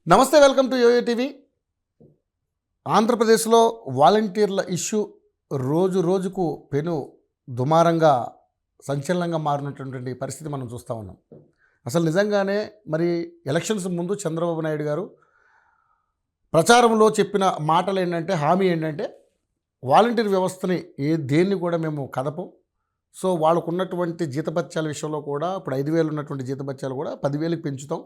నమస్తే, welcome to yo-yo TV. ఆంధ్రప్రదేశ్లో వాలంటీర్ల ఇష్యూ రోజు రోజుకు పెను దుమారంగా సంచలనంగా మారినటువంటి పరిస్థితి మనం చూస్తూ ఉన్నాం. అసలు నిజంగానే మరి ఎలక్షన్స్ ముందు చంద్రబాబు నాయుడు గారు ప్రచారంలో చెప్పిన మాటలు ఏంటంటే, హామీ ఏంటంటే వాలంటీర్ వ్యవస్థని దేన్ని కూడా మేము కదపం. సో వాళ్ళకున్నటువంటి జీతభత్యాల విషయంలో కూడా ఇప్పుడు 5,000 ఉన్నటువంటి జీతభత్యాలు కూడా 10,000కి పెంచుతాం.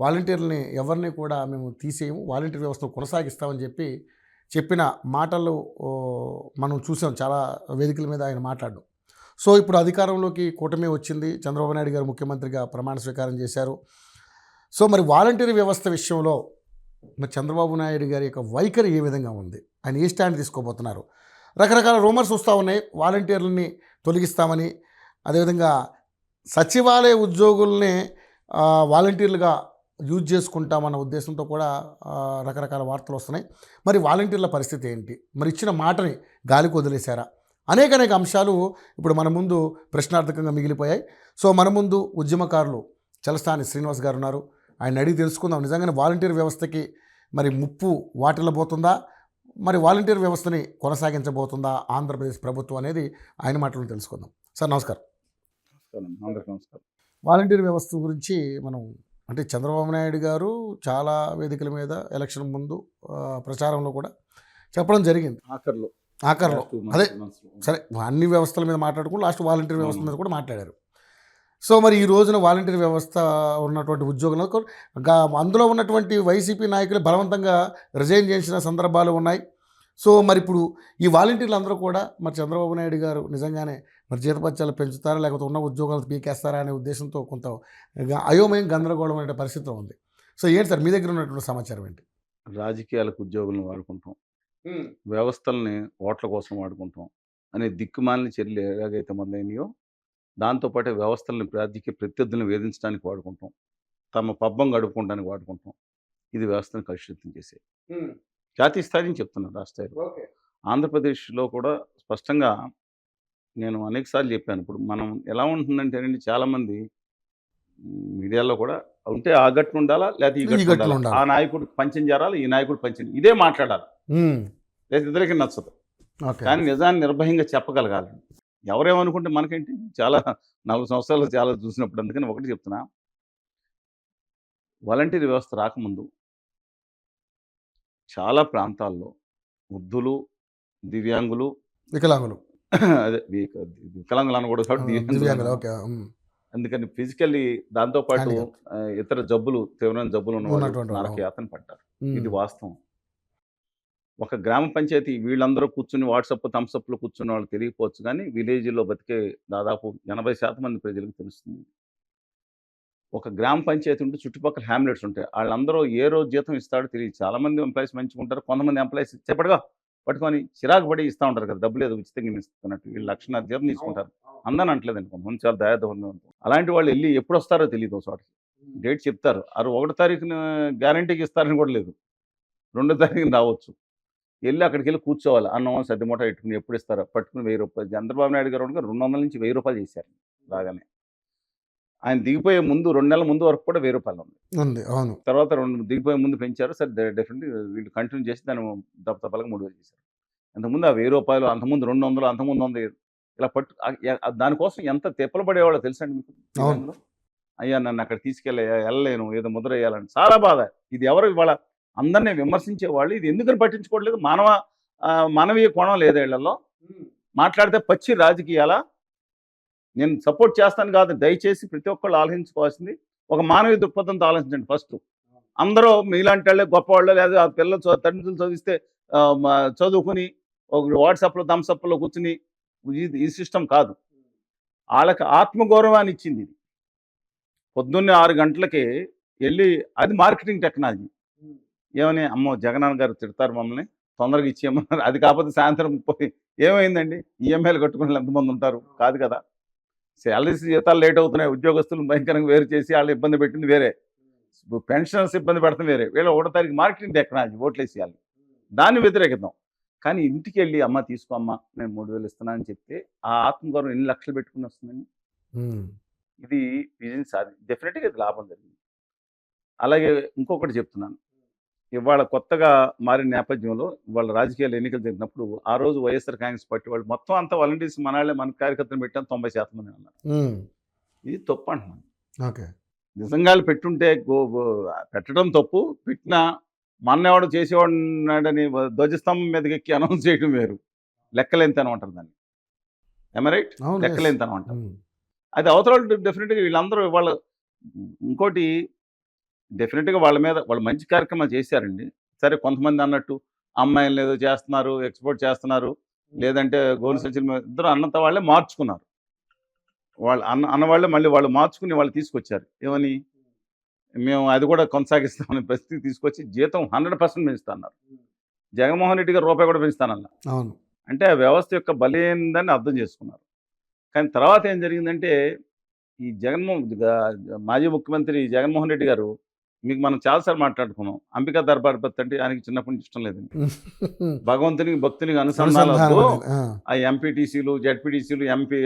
వాలంటీర్లని ఎవరిని కూడా మేము తీసేయము, వాలంటీర్ వ్యవస్థను కొనసాగిస్తామని చెప్పిన మాటలు మనం చూసాం చాలా వేదికల మీద ఆయన మాట్లాడడం. సో ఇప్పుడు అధికారంలోకి కూటమి వచ్చింది, చంద్రబాబు నాయుడు గారు ముఖ్యమంత్రిగా ప్రమాణ స్వీకారం చేశారు. సో మరి వాలంటీర్ వ్యవస్థ విషయంలో మరి చంద్రబాబు నాయుడు గారి యొక్క వైఖరి ఏ విధంగా ఉంది, ఆయన ఏ స్టాండ్ తీసుకోబోతున్నారు? రకరకాల రూమర్స్ వస్తూ ఉన్నాయి, వాలంటీర్లని తొలగిస్తామని, అదేవిధంగా సచివాలయ ఉద్యోగుల్ని వాలంటీర్లుగా యూజ్ చేసుకుంటామన్న ఉద్దేశంతో కూడా రకరకాల వార్తలు వస్తున్నాయి. మరి వాలంటీర్ల పరిస్థితి ఏంటి, మరి ఇచ్చిన మాటని గాలికి వదిలేశారా? అనేక అంశాలు ఇప్పుడు మన ముందు ప్రశ్నార్థకంగా మిగిలిపోయాయి. సో మన ముందు ఉద్యమకారులు చలసాని శ్రీనివాస్ గారు ఉన్నారు, ఆయన అడిగి తెలుసుకుందాం. నిజంగానే వాలంటీర్ వ్యవస్థకి మరి ముప్పు వాటిల్లబోతుందా, మరి వాలంటీర్ వ్యవస్థని కొనసాగించబోతుందా ఆంధ్రప్రదేశ్ ప్రభుత్వం అనేది ఆయన మాటలను తెలుసుకుందాం. సార్ నమస్కారం. నమస్కారం. వాలంటీర్ వ్యవస్థ గురించి మనం అంటే చంద్రబాబు నాయుడు గారు చాలా వేదికల మీద ఎలక్షన్ ముందు ప్రచారంలో కూడా చెప్పడం జరిగింది. ఆఖర్లో అదే సరే, అన్ని వ్యవస్థల మీద మాట్లాడుకుంటూ లాస్ట్ వాలంటీర్ వ్యవస్థ మీద కూడా మాట్లాడారు. సో మరి ఈ రోజున వాలంటీర్ వ్యవస్థ ఉన్నటువంటి ఉద్యోగులకు అందులో ఉన్నటువంటి వైసీపీ నాయకులు బలవంతంగా రిజైన్ చేసిన సందర్భాలు ఉన్నాయి. సో మరి ఇప్పుడు ఈ వాలంటీర్లు అందరూ కూడా మరి చంద్రబాబు నాయుడు గారు నిజంగానే మరి జీతభత్యాలు పెంచుతారా, లేకపోతే ఉన్న ఉద్యోగాలు పీకేస్తారా అనే ఉద్దేశంతో కొంత అయోమయం, గందరగోళం అనే పరిస్థితిలో ఉంది. సో ఏంటి సార్ మీ దగ్గర ఉన్నటువంటి సమాచారం ఏంటి? రాజకీయాలకు ఉద్యోగులను వాడుకుంటాం, వ్యవస్థల్ని ఓట్ల కోసం వాడుకుంటాం అనే దిక్కుమాలిన చర్యలు ఎలాగైతే మొదలైనయో, దాంతోపాటు వ్యవస్థలను రాజకీయ ప్రత్యర్థులను వేధించడానికి వాడుకుంటాం, తమ పబ్బం గడుపుకోవడానికి వాడుకుంటాం. ఇది వ్యవస్థను కలుషితం చేసే జాతీయ స్థాయి నుంచి చెప్తున్నాను, రాష్ట్ర స్థాయిలో. ఆంధ్రప్రదేశ్లో కూడా స్పష్టంగా నేను అనేకసార్లు చెప్పాను. ఇప్పుడు మనం ఎలా ఉంటుందంటేనండి, చాలామంది మీడియాలో కూడా ఉంటే ఆ గట్టు ఉండాలా, లేకపోతే ఈ గట్టు ఉండాలా, ఆ నాయకుడు పంచం చేరాలి, ఈ నాయకుడు పంచం, ఇదే మాట్లాడాలి, లేదా ఇద్దరికి నచ్చదు. కానీ నిజాన్ని నిర్భయంగా చెప్పగలగాలి. ఎవరేమనుకుంటే మనకేంటి, చాలా 40 సంవత్సరాలు చాలా చూసినప్పుడు. అందుకని ఒకటి చెప్తున్నా, వాలంటీర్ వ్యవస్థ రాకముందు చాలా ప్రాంతాల్లో వృద్ధులు, దివ్యాంగులు, వికలాంగులు, అదే వికలాంగులు అనకూడదు కాబట్టి అందుకని ఫిజికల్లీ దాంతోపాటు ఇతర జబ్బులు, తీవ్రమైన జబ్బులు ఉన్న వాళ్ళకి యాతన పడ్డారు. ఇది వాస్తవం. ఒక గ్రామ పంచాయతీ వీళ్ళందరూ కూర్చుని వాట్సాప్ థమ్స్అప్లో కూర్చున్న వాళ్ళు తెలియకపోవచ్చు, కానీ విలేజ్లో బతికే దాదాపు 80% మంది ప్రజలకు తెలుస్తుంది. ఒక గ్రామ పంచాయతీ ఉంటే చుట్టుపక్కల హ్యామ్లెట్స్ ఉంటాయి, వాళ్ళందరూ ఏ రోజు జీతం ఇస్తాడో తెలియదు. చాలామంది ఎంప్లాయీస్ మంచిగా ఉంటారు, కొంతమంది ఎంప్లాయీస్ చెప్పడుగా పట్టుకొని చిరాకు పడి ఇస్తూ ఉంటారు కదా, డబ్బులు ఏదో ఉచితంగా ఇస్తున్నట్టు. వీళ్ళు 1,00,000 జీతం తీసుకుంటారు, అందరూ అంటలేదండి, కొంతమంది చాలా దయాదోహంగా ఉంటారు. అలాంటి వాళ్ళు వెళ్ళి ఎప్పుడు వస్తారో తెలియదు, చోటకి డేట్ చెప్తారు, 1 తారీఖున గ్యారంటీకి ఇస్తారని కూడా లేదు, 2 తారీఖున రావచ్చు. వెళ్ళి అక్కడికి వెళ్ళి కూర్చోవాలి, అన్నం సద్ది మూట పెట్టుకుని ఎప్పుడు ఇస్తారో పట్టుకుని 1,000 రూపాయలు. చంద్రబాబు నాయుడు గారు 200 నుంచి 1,000 రూపాయలు చేశారు బాగానే. ఆయన దిగిపోయే ముందు 2 నెలల ముందు వరకు కూడా 1,000 రూపాయలు ఉంది. అవును. తర్వాత దిగిపోయే ముందు పెంచారు. సరే డెఫినెట్లీ వీళ్ళు కంటిన్యూ చేసి దాన్ని దప్పతప్పలకు 3,000 చేశారు. అంతకుముందు ఆ 1,000 రూపాయలు, అంతకుముందు 200, అంతకుముందు 100 ఇలా దానికోసం ఎంత తిప్పలు పడేవాళ్ళో తెలుసండి మీకు? అయ్యా నన్ను అక్కడ వెళ్ళలేను, ఏదో ముద్ర వేయాలని చాలా బాధ. ఇది ఎవరు ఇవాళ అందరినీ విమర్శించే వాళ్ళు ఇది ఎందుకని పట్టించుకోవట్లేదు? మానవీయ కోణం లేదా వీళ్ళల్లో? మాట్లాడితే పచ్చి రాజకీయాలా? నేను సపోర్ట్ చేస్తాను కాదు, దయచేసి ప్రతి ఒక్కళ్ళు ఆలోచించుకోవాల్సింది ఒక మానవీయ దృక్పథంతో ఆలోచించండి. ఫస్ట్ అందరూ మీలాంటి వాళ్ళే గొప్పవాళ్ళు, లేదా ఆ పిల్లలు తండ్రులు చదివిస్తే చదువుకుని ఒక వాట్సాప్లో థమ్స్అప్లో కూర్చుని ఈ సిస్టమ్ కాదు. వాళ్ళకి ఆత్మగౌరవాన్ని ఇచ్చింది ఇది. పొద్దున్నే 6 గంటలకి వెళ్ళి, అది మార్కెటింగ్ టెక్నాలజీ. ఏమని, అమ్మో జగనన్న గారు తిడతారు మమ్మల్ని, తొందరగా ఇచ్చేయమన్నారు. అది కాకపోతే సాయంత్రం ఏమైందండి, ఈఎంఐలు కట్టుకుని ఎంతమంది ఉంటారు? కాదు కదా. శాలరీస్ జీతాలు లేట్ అవుతున్నాయి, ఉద్యోగస్తులు భయంకరంగా వేరు చేసి వాళ్ళు ఇబ్బంది పెట్టింది వేరే, పెన్షనర్స్ ఇబ్బంది పెడుతుంది వేరే. వీళ్ళ 1వ తారీఖు మార్కెటింగ్ టెక్నాలజీ ఓట్లేసేయాలి, దాన్ని వ్యతిరేకిద్దాం. కానీ ఇంటికి వెళ్ళి అమ్మ తీసుకో అమ్మ నేను 3,000 ఇస్తున్నాను అని చెప్తే ఆ ఆత్మగౌరవం ఎన్ని లక్షలు పెట్టుకుని వస్తుందండి. ఇది బిజినెస్, అది డెఫినెట్గా ఇది లాభం జరిగింది. అలాగే ఇంకొకటి చెప్తున్నాను. ఇవాళ కొత్తగా మారిన నేపథ్యంలో ఇవాళ రాజకీయాలు ఎన్నికలు జరిగినప్పుడు ఆ రోజు వైఎస్ఆర్ కాంగ్రెస్ పార్టీ వాళ్ళు మొత్తం అంతా వాలంటీర్స్ మనాళ్ళే మన కార్యకర్తలు పెట్టాను 90% మంది అన్నారు. ఇది తప్పు అంటున్నాను. ఓకే. నిజంగా వాళ్ళు పెట్టుంటే పెట్టడం తప్పు, పెట్టినా మన్నెవడు చేసేవాడున్నాడని ధ్వజస్తంభం మీదకి ఎక్కి అనౌన్స్ చేయడం వేరు. లెక్కలేనితనం అంటారు దాన్ని. రైట్? అవును. లెక్కలేనితనం అంటారు. అది అవతల డెఫినెట్గా వీళ్ళందరూ వాళ్ళ ఇంకోటి డెఫినెట్గా వాళ్ళ మీద వాళ్ళు మంచి కార్యక్రమాలు చేశారండి. సరే కొంతమంది అన్నట్టు అమ్మాయిలు ఏదో చేస్తున్నారు, ఎక్స్‌పోర్ట్ చేస్తున్నారు, లేదంటే గోను సంచుల మీద ఇద్దరు అన్నంత వాళ్ళే మార్చుకున్నారు. వాళ్ళు అన్నవాళ్ళే మళ్ళీ వాళ్ళు మార్చుకుని వాళ్ళు తీసుకొచ్చారు. ఏమని? మేము అది కూడా కొనసాగిస్తామనే పరిస్థితికి తీసుకొచ్చి జీతం 100% పెంచుతన్నారు. జగన్మోహన్ రెడ్డి గారు రూపాయి కూడా పెంచుతానన్నారు. అవును. అంటే ఆ వ్యవస్థ యొక్క బలహీనదని అర్థం చేసుకున్నారు. కానీ తర్వాత ఏం జరిగిందంటే ఈ మాజీ ముఖ్యమంత్రి జగన్మోహన్ రెడ్డి గారు మీకు మనం చాలాసార్లు మాట్లాడుకున్నాం. అంబికా దర్బార్ భక్తి అంటే ఆయనకి చిన్నప్పటి నుంచి ఇష్టం లేదండి. భగవంతునికి భక్తునికి అనుసంధానాలతో ఆ ఎంపీటీసీలు, జెడ్పీటీసీలు,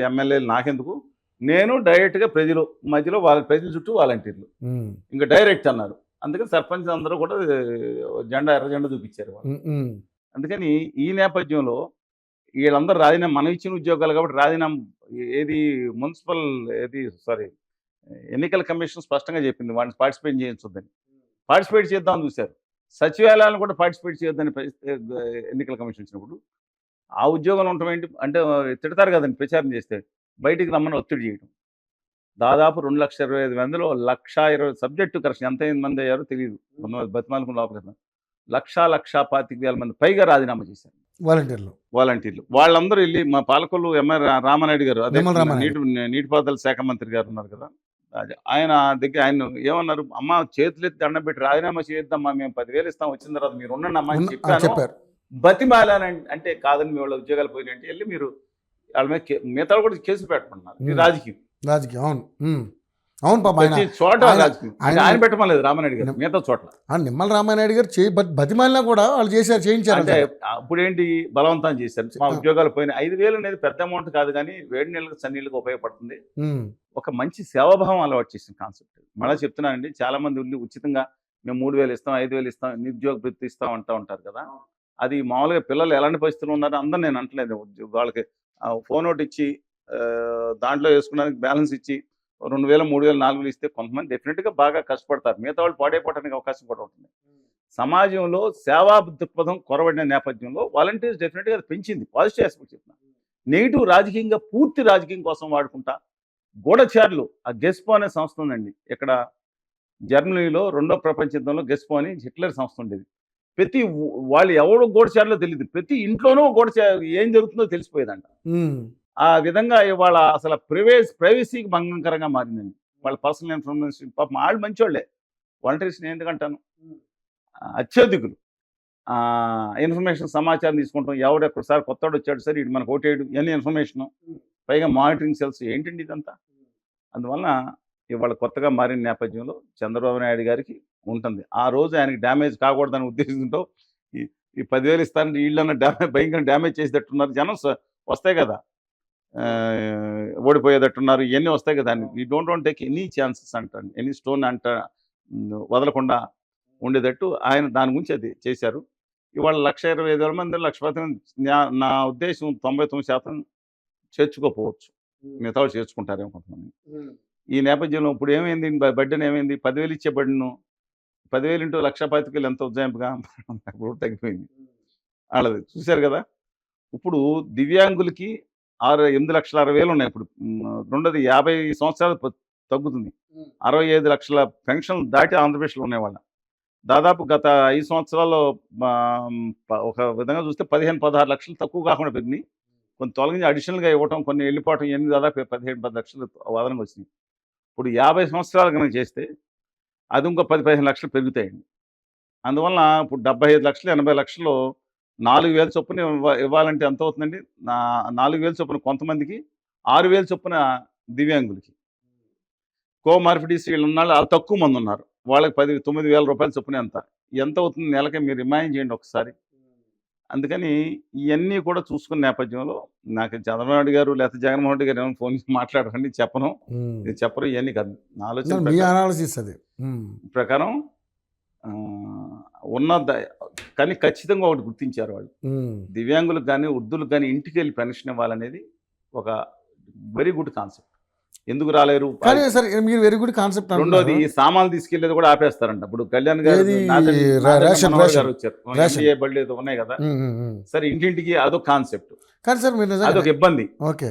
ఎమ్మెల్యేలు నాకెందుకు, నేను డైరెక్ట్గా ప్రజలు మధ్యలో ప్రజల చుట్టూ వాలంటీర్లు ఇంకా డైరెక్ట్ అన్నారు. అందుకని సర్పంచ్ అందరూ కూడా ఎర్ర జెండా చూపించారు వాళ్ళు. అందుకని ఈ నేపథ్యంలో వీళ్ళందరూ రాజీనామా మనం ఇచ్చిన ఉద్యోగాలు కాబట్టి రాజీనామా మున్సిపల్ ఎన్నికల కమిషన్ స్పష్టంగా చెప్పింది వాడిని పార్టిసిపేట్ చేయించొద్దని. పార్టిసిపేట్ చేద్దామని చూశారు. సచివాలయాలను కూడా పార్టిసిపేట్ చేయొద్దని ఎన్నికల కమిషన్ ఇచ్చినప్పుడు ఆ ఉద్యోగంలో ఉండటం ఏంటి అంటే తిడతారు కదండి ప్రచారం చేస్తే, బయటికి రమ్మని ఒత్తిడి చేయడం. దాదాపు 2,25,000 1,20,000 సబ్జెక్టు కరెక్షన్ ఎంత మంది అయ్యారో తెలియదు, బతిమాలకు లోపల 1,25,000 మంది పైగా రాజీనామా చేశారు వాలంటీర్లు. వాళ్ళందరూ వెళ్ళి మా పాలకొల్లు రామానాయుడు గారు, అదే నీటిపారుదల శాఖ మంత్రి గారు ఉన్నారు కదా, ఆయన దగ్గర ఆయన ఏమన్నారు, అమ్మ చేతులెత్తి దండం పెట్టి రాజీనామా చేయొద్దమ్మా, మేము 10,000 ఇస్తాం, వచ్చిన తర్వాత మీరు ఉండండి అమ్మా అని చెప్పారు. బతిమాలని అంటే కాదని మీ వాళ్ళ ఉద్యోగాలు పోయినంటే వెళ్ళి మీరు వాళ్ళ మీద మిగతా కూడా కేసులు పెట్టమన్నారు. ఇది రాజకీయం. అవును పాప చోట ఆయన పెట్టమలేదు రామానాయుడు గారు మిగతా చోట్ల. నిమ్మల రామానాయుడు గారు బతిమాలినా కూడా వాళ్ళు చేయించారు. అంటే అప్పుడేంటి బలవంతం చేశారు. మా ఉద్యోగాలు పోయిన 5,000 అనేది పెద్ద అమౌంట్ కాదు, కానీ వేడి నీళ్ళకి చన్నీళ్ళకి ఉపయోగపడుతుంది. ఒక మంచి సేవాభావం అలవాటు చేసిన కాన్సెప్ట్. మళ్ళీ చెప్తున్నానండి, చాలా మంది ఉండి ఉచితంగా మేము 3,000 ఇస్తాం, 5,000 ఇస్తాం, నిరుద్యోగ వృత్తి ఇస్తాం అంటూ ఉంటారు కదా. అది మామూలుగా పిల్లలు ఎలాంటి పరిస్థితులు ఉన్నారో అందరూ నేను అంటలేదు. వాళ్ళకి ఫోన్ ఒకటి ఇచ్చి దాంట్లో వేసుకోవడానికి బ్యాలెన్స్ ఇచ్చి 2,000, 3,000, 4,000 ఇస్తే కొంతమంది డెఫినెట్గా బాగా కష్టపడతారు. మిగతా వాళ్ళు పాడైపోవడానికి అవకాశం కూడా ఉంటుంది. సమాజంలో సేవా దృక్పథం కొరబడిన నేపథ్యంలో వాలంటీర్స్ డెఫినెట్గా అది పెంచింది. పాజిటివ్ ఆస్పెక్ట్ చెప్తున్నాను. నెగిటివ్ రాజకీయంగా పూర్తి రాజకీయం కోసం వాడుకుంటా గూఢచారులు, ఆ గెస్పో అనే సంస్థ ఉందండి ఇక్కడ జర్మనీలో, 2వ ప్రపంచ యుద్ధంలో గెస్పో అని హిట్లర్ సంస్థ ఉండేది. ప్రతి వాళ్ళు ఎవడో గూఢచారులో తెలియదు, ప్రతి ఇంట్లోనూ ఏం జరుగుతుందో తెలిసిపోయేదంట. ఆ విధంగా ఇవాళ అసలు ప్రైవసీకి భంగకరంగా మారిందండి. వాళ్ళ పర్సనల్ ఇన్ఫర్మేషన్ పాపం వాళ్ళు మంచోళ్లే, వాలంటీర్స్ నేను ఎందుకంటాను, అత్యధికులు ఇన్ఫర్మేషన్ సమాచారం తీసుకుంటాం. ఎవడెక్కడసారి కొత్తవాడు వచ్చాడు సార్ ఇటు మనకు ఓటేయడు, ఎన్ని ఇన్ఫర్మేషను, పైగా మానిటరింగ్ సెల్స్, ఏంటండి ఇదంతా. అందువలన ఇవాళ కొత్తగా మారిన నేపథ్యంలో చంద్రబాబు నాయుడు గారికి ఉంటుంది. ఆ రోజు ఆయనకి డ్యామేజ్ కాకూడదని ఉద్దేశంతో ఈ 10,000 ఇస్తానంటే వీళ్ళన్న భయంకర డ్యామేజ్ చేసేటట్టున్నారు. జనం వస్తాయి కదా, ఓడిపోయేటట్టున్నారు, ఇవన్నీ వస్తాయి కదా. We don't want take any chances అంటాను, ఎనీ స్టోన్ వదలకుండా ఉండేటట్టు ఆయన దాని గురించి అది చేశారు. ఇవాళ 1,25,000 మంది 1,10,000 నా ఉద్దేశం 99% చేర్చుకోకపోవచ్చు, మిగతా వాళ్ళు చేర్చుకుంటారేమో కొంతమంది. ఈ నేపథ్యంలో ఇప్పుడు ఏమైంది, బడ్డెన్ ఏమైంది, 10,000 ఇచ్చే బడ్డెను 10,000 ఇంటూ 1,25,000 ఎంత ఉజ్జాయింపుగా తగ్గిపోయింది వాళ్ళది. చూశారు కదా. ఇప్పుడు దివ్యాంగులకి 8,60,000 ఉన్నాయి. ఇప్పుడు రెండోది 50 సంవత్సరాలు తగ్గుతుంది. 65 లక్షల పెన్షన్లు దాటి ఆంధ్రప్రదేశ్లో ఉన్నాయి వాళ్ళ. దాదాపు గత 5 సంవత్సరాల్లో ఒక విధంగా చూస్తే 15-16 లక్షలు తక్కువ కాకుండా పెరిగినాయి. కొన్ని తొలగించి అడిషనల్గా ఇవ్వటం, కొన్ని వెళ్ళిపోవటం, ఇవన్నీ దాదాపు 15-10 లక్షలు అదనంగా వచ్చినాయి. ఇప్పుడు 50 సంవత్సరాలు కనుక చేస్తే అది ఇంకో 10-15 లక్షలు పెరుగుతాయండి. అందువలన ఇప్పుడు 75 లక్షలు 80 లక్షలు 4,000 చొప్పున ఇవ్వాలంటే ఎంత అవుతుందండి, 4,000 చొప్పున కొంతమందికి, 6,000 చొప్పున దివ్యాంగులకి. కోమార్ఫిడీస్ వీళ్ళు ఉన్నాళ్ళు, వాళ్ళు తక్కువ మంది ఉన్నారు, వాళ్ళకి 9,000 రూపాయలు చొప్పున ఎంత అవుతుంది నెలకి, మీరు ఇమాజిన్ చేయండి ఒకసారి. అందుకని ఇవన్నీ కూడా చూసుకున్న నేపథ్యంలో నాకు చంద్రబాబు నాయుడు గారు లేకపోతే జగన్మోహన్ రెడ్డి గారు ఏమైనా ఫోన్ చేసి మాట్లాడరండి, చెప్పరు, ఇవన్నీ కాదు నా ఆలోచన. ప్రకారం ఆ, ఉన్న కానీ ఖచ్చితంగా ఒకటి గుర్తించారు వాళ్ళు, దివ్యాంగులకు కానీ వృద్ధులకు కానీ ఇంటికి వెళ్ళి పెన్షన్ ఇవ్వాలనేది ఒక వెరీ గుడ్ కాన్సెప్ట్. ఎందుకు రాలేరు? కానీ సార్ మీరు వెరీ గుడ్ కాన్సెప్ట్. రెండోది ఈ సామాన్లు తీసుకెళ్లేది కూడా ఆపేస్తారంట. ఇప్పుడు కళ్యాణ్ గారు ఏది? Ration ration. గారు వచ్చారు, రేషన్. MBA బళ్ళు ఏదో ఉన్నాయి కదా, సరే ఇంటింటికి అదొక కాన్సెప్ట్, కానీ సార్ మీరు నిజంగా అదొక ఇబ్బంది. ఓకే,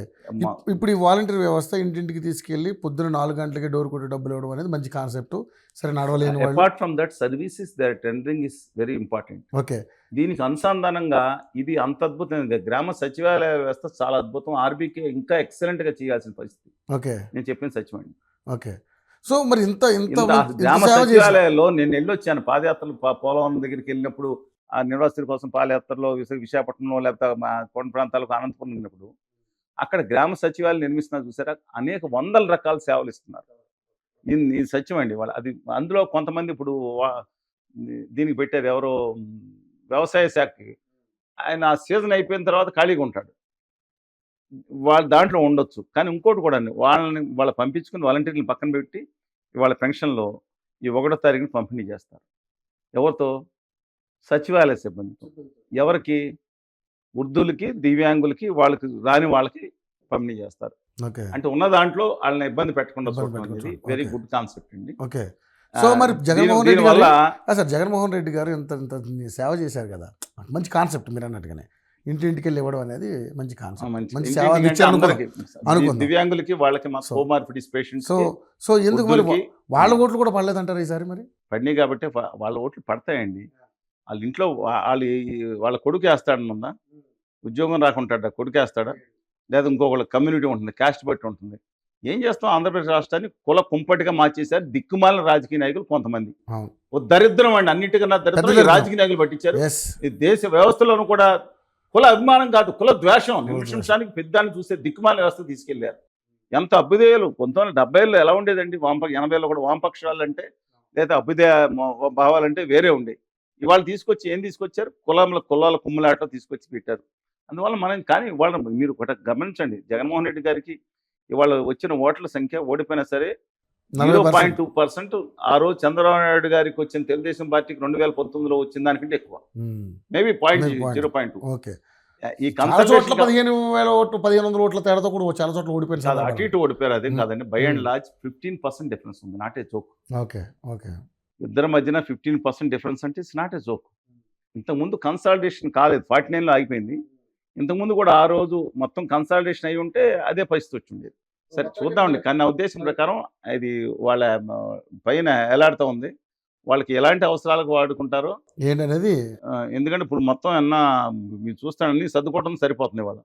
ఇప్పుడు ఈ వాలంటీర్ వ్యవస్థ ఇంటింటికి తీసుకెళ్లి పొద్దున 4 గంటలకి డోర్ కొట్టి డబ్బులు ఇవ్వడం అనేది మంచి కాన్సెప్ట్. సరే, నడవలేని వాళ్ళు. Apart from that services they are tendering is very important. Okay, దీనికి అనుసంధానంగా ఇది అంత అద్భుతమైన గ్రామ సచివాలయ వ్యవస్థ చాలా అద్భుతం. ఆర్బీకే ఇంకా ఎక్సలెంట్ గా చేయాల్సిన పరిస్థితి. ఓకే, నేను చెప్పిన సచివాలయం. ఓకే. సో మరి ఇంత ఇంత గ్రామ సచివాలయాల్లో నేను వెళ్ళొచ్చాను పాదయాత్రలు, పోలవరం దగ్గరికి వెళ్ళినప్పుడు, ఆ నిర్వాసితుల కోసం పాదయాత్రలో విశాఖపట్నంలో లేకపోతే మా కొండ ప్రాంతాలకు అనంతపురం వెళ్ళినప్పుడు అక్కడ గ్రామ సచివాలయం నిర్మిస్తున్నారు చూసారా, అనేక వందల రకాల సేవలు ఇస్తున్నారు. ఇది సత్యం అండి. వాళ్ళు అది అందులో కొంతమంది ఇప్పుడు దీనికి పెట్టారు ఎవరో వ్యవసాయ శాఖకి, ఆయన ఆ సీజన్ అయిపోయిన తర్వాత ఖాళీగా ఉంటాడు, వాళ్ళు దాంట్లో ఉండొచ్చు. కానీ ఇంకోటి కూడా అండి, వాళ్ళ పంపించుకుని వాలంటీర్లను పక్కన పెట్టి వాళ్ళ పెన్షన్లో ఈ 1వ తారీఖున పంపిణీ చేస్తారు. ఎవరితో? సచివాలయ సిబ్బందితో. ఎవరికి? వృద్ధులకి, దివ్యాంగులకి, వాళ్ళకి రాని వాళ్ళకి పంపిణీ చేస్తారు. అంటే ఉన్న దాంట్లో వాళ్ళని ఇబ్బంది పెట్టకుండా చూడటం అనేది వెరీ గుడ్ కాన్సెప్ట్ అండి. ఓకే. సో మరి జగన్మోహన్ రెడ్డి గారు, సార్ జగన్మోహన్ రెడ్డి గారు ఇంత ఇంత సేవ చేశారు కదా, మంచి కాన్సెప్ట్. మీరు అన్నట్టుగానే ఇంటింటికి వెళ్ళి ఇవ్వడం అనేది మంచి కాన్సెప్ట్, మంచి సేవ అనుకుందాం. దివ్యాంగులకి, వాళ్ళకి కోమార్బిడిటీస్ పేషెంట్స్. సో ఎందుకు మరి వాళ్ళ ఓట్లు కూడా పడలేదంటారు ఈసారి? మరి పడినాయి కాబట్టి వాళ్ళ ఓట్లు పడతాయండి. వాళ్ళ ఇంట్లో వాళ్ళ కొడుకు వేస్తాడనుందా? ఉద్యోగం రాకుంటాడా? కొడుకు వేస్తాడా? లేదా ఇంకొకళ్ళ కమ్యూనిటీ ఉంటుంది, క్యాస్ట్ బట్టి ఉంటుంది. ఏం చేస్తాం? ఆంధ్రప్రదేశ్ రాష్ట్రాన్ని కుల కుంపటిగా మార్చేశారు దిక్కుమాలిన రాజకీయ నాయకులు కొంతమంది. దరిద్రం అండి, అన్నిటికన్నా దరిద్రం రాజకీయ నాయకులు పట్టించారు. ఈ దేశ వ్యవస్థలోనూ కూడా కుల అభిమానం కాదు, కుల ద్వేషం నిమిషానికి పెద్దాన్ని చూసే దిక్కుమాలిన వ్యవస్థ తీసుకెళ్లారు. ఎంత అభ్యుదయాలు 1970లో ఎలా ఉండేదండి? 80లో కూడా వామపక్షాలు అంటే లేదా అభ్యుదయ భావాలంటే వేరే ఉండేవి. ఇవాళ తీసుకొచ్చి ఏం తీసుకొచ్చారు? కులాల కుమ్ములాట తీసుకొచ్చి పెట్టారు. అందువల్ల మనం కానీ ఇవాళ మీరు ఒకటి గమనించండి, జగన్మోహన్ రెడ్డి గారికి ఇవాళ వచ్చిన ఓట్ల సంఖ్య ఓడిపోయినా సరే 0.2%. ఆ రోజు చంద్రబాబు నాయుడు గారికి వచ్చిన తెలుగుదేశం పార్టీకి 2019లో వచ్చిన దానికంటే ఎక్కువ, మేబీ 0.2. ఓకే, ఈ 15,000 ఓట్లు 1,500 ఓట్ల తేడాతో కూడా చాలా చోట్ల ఓడిపోయారు. అటు ఇటు ఓడిపోయారు, అదేం కాదండి. బై అండ్ లార్జ్ 15% డిఫరెన్స్ ఉంది, not a joke. Okay, okay. ఇద్దరి మధ్యన 15% డిఫరెన్స్ అంటే ఇట్స్ నాట్ ఏ జోక్. ఇంతకుముందు కన్సాలిడేషన్ కాలేదు, 49లో ఆగిపోయింది. ఇంతకుముందు కూడా ఆ రోజు మొత్తం కన్సాలిడేషన్ అయి ఉంటే అదే పరిస్థితి వచ్చి ఉండేది. సరే చూద్దామండి. కానీ నా ఉద్దేశం ప్రకారం ఇది వాళ్ళ పైన ఎలాడుతూ ఉంది, వాళ్ళకి ఎలాంటి అవసరాలకు వాడుకుంటారో ఏంటనేది. ఎందుకంటే ఇప్పుడు మొత్తం మీరు చూస్తానని సర్దుకోవడం సరిపోతుంది వాళ్ళు.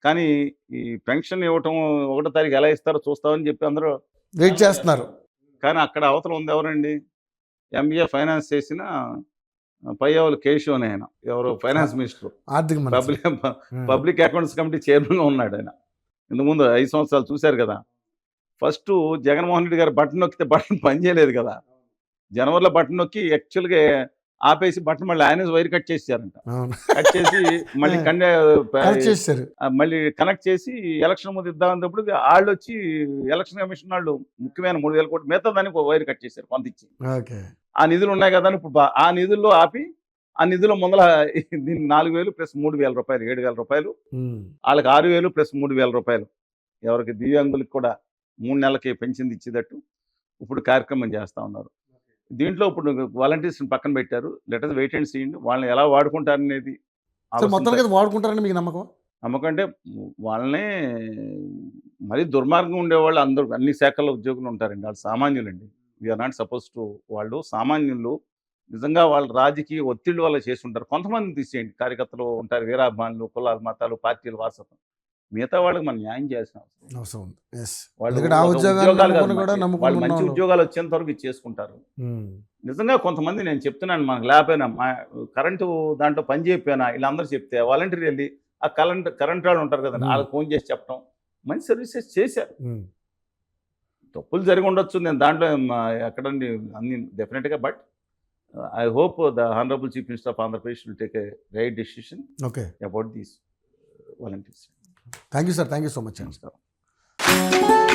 కానీ ఈ పెన్షన్ ఇవ్వటం 1వ తారీఖు ఎలా ఇస్తారో చూస్తామని చెప్పి అందరూ వెయిట్ చేస్తున్నారు. కానీ అక్కడ అవతల ఉంది ఎవరండి? MBA ఫైనాన్స్ చేసిన పయ్యవల కేశవ్ అని ఆయన, ఎవరు finance minister, public accounts committee చైర్మన్గా ఉన్నాడు ఆయన. ఇంతకుముందు 5 సంవత్సరాలు చూశారు కదా. ఫస్ట్ జగన్మోహన్ రెడ్డి గారు బటన్ నొక్కితే బటన్ పనిచేయలేదు కదా, జనవరిలో బటన్ నొక్కి యాక్చువల్గా ఆపేసి బటన్ మళ్ళీ ఆయన వైర్ కట్ చేశారంట. కట్ చేసి మళ్ళీ మళ్ళీ కనెక్ట్ చేసి ఎలక్షన్ ముందు ఇద్దామన్నప్పుడు వాళ్ళు వచ్చి ఎలక్షన్ కమిషన్ వాళ్ళు ముఖ్యమైన 3,000 కోట్లు మిగతా దానికి వైర్ కట్ చేశారు కొంత ఇచ్చి. ఆ నిధులు ఉన్నాయి కదా ఇప్పుడు ఆ నిధుల్లో ఆపి, ఆ నిధుల ముందర దీనికి 4,000 ప్లస్ 3,000 రూపాయలు, 7,000 రూపాయలు, వాళ్ళకి 6,000 ప్లస్ 3,000 రూపాయలు, ఎవరికి దివ్యాంగులకు కూడా 3 నెలలకి పెన్షన్ ఇచ్చేటట్టు ఇప్పుడు కార్యక్రమం చేస్తూ ఉన్నారు. దీంట్లో ఇప్పుడు వాలంటీర్స్ని పక్కన పెట్టారు. Let us wait and see. వాళ్ళని ఎలా వాడుకుంటారనేది వాడుకుంటారని మీకు నమ్మకం? నమ్మకం అంటే వాళ్ళనే మరీ దుర్మార్గం ఉండేవాళ్ళు అందరూ అన్ని శాఖల్లో ఉద్యోగులు ఉంటారండి. వాళ్ళు సామాన్యులండి. We are not suppose to. వాళ్ళు సామాన్యులు. నిజంగా వాళ్ళు రాజకీయ ఒత్తిడి వల్ల చేసి ఉంటారు. కొంతమందిని తీసేయండి, కార్యకర్తలు ఉంటారు, వీరాభిమానులు, కులాలు, మతాలు, పార్టీలు, వారసత్వం. మిగతా వాళ్ళకి మనం న్యాయం చేయాల్సిన అవసరం ఉంది. వాళ్ళు మంచి ఉద్యోగాలు వచ్చేంత వరకు ఇది చేసుకుంటారు. నిజంగా కొంతమంది నేను చెప్తున్నాను, మనకు లేకపోయినా కరెంటు దాంట్లో పని చేయకపోయినా వీళ్ళందరూ చెప్తే వాలంటీర్ వెళ్ళి ఆ కరెంట్ వాళ్ళు ఉంటారు కదండి, వాళ్ళకి ఫోన్ చేసి చెప్పడం, మంచి సర్వీసెస్ చేశారు. తప్పులు జరిగి ఉండొచ్చు, నేను దాంట్లో ఎక్కడండి అన్ని డెఫినెట్గా. But I hope the Honorable Chief Minister of Andhra Pradesh will take a right decision about these volunteers. Thank you, sir. Thank you so much. Namaskaram.